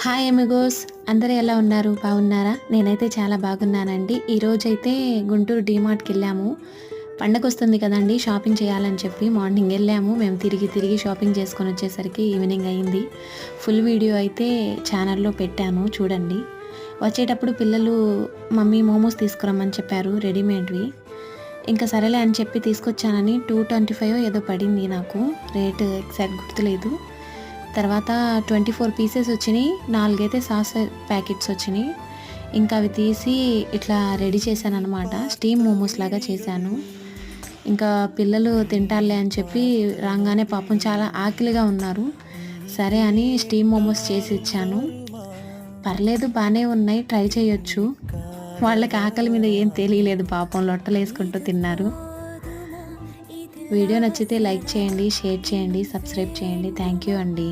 Hi amigos, అందరూ ఎలా ఉన్నారు? బాగున్నారా? నేనైతే చాలా బాగున్నానండి. ఈరోజైతే గుంటూరు డీమార్ట్‌కి వెళ్ళాము. పండగ వస్తుంది కదండీ! షాపింగ్ చేయాలని చెప్పి మార్నింగ్ వెళ్ళాము. మేము తిరిగి షాపింగ్ చేసుకొని వచ్చేసరికి ఈవినింగ్ అయింది. ఫుల్ వీడియో అయితే ఛానల్‌లో పెట్టాను చూడండి. వచ్చేటప్పుడు పిల్లలు మమ్మీ మోమోస్ తీసుకురమ్మని చెప్పారు రెడీమేడ్‌వి. ఇంకా సరేలే అని చెప్పి తీసుకొచ్చానని 225 ఏదో పడింది నాకు. రేట్ ఎగ్జాక్ట్ గుర్తులేదు. తర్వాత 24 పీసెస్ వచ్చినాయి. 4 అయితే సాస్ ప్యాకెట్స్ వచ్చినాయి. ఇంకా అవి తీసి ఇట్లా రెడీ చేశానన్నమాట. స్టీమ్ మోమోస్ లాగా చేశాను. ఇంకా పిల్లలు తింటారులే అని చెప్పి రాగానే పాపం చాలా ఆకలిగా ఉన్నారు. సరే అని స్టీమ్ మోమోస్ చేసి ఇచ్చాను. పర్లేదు, బాగానే ఉన్నాయి, ట్రై చేయొచ్చు. వాళ్ళకి ఆకలి మీద ఏం తెలియలేదు పాపం, లొట్టలు వేసుకుంటూ తిన్నారు. వీడియో నచ్చితే లైక్ చేయండి, షేర్ చేయండి, సబ్స్క్రైబ్ చేయండి. థ్యాంక్ యూ అండి.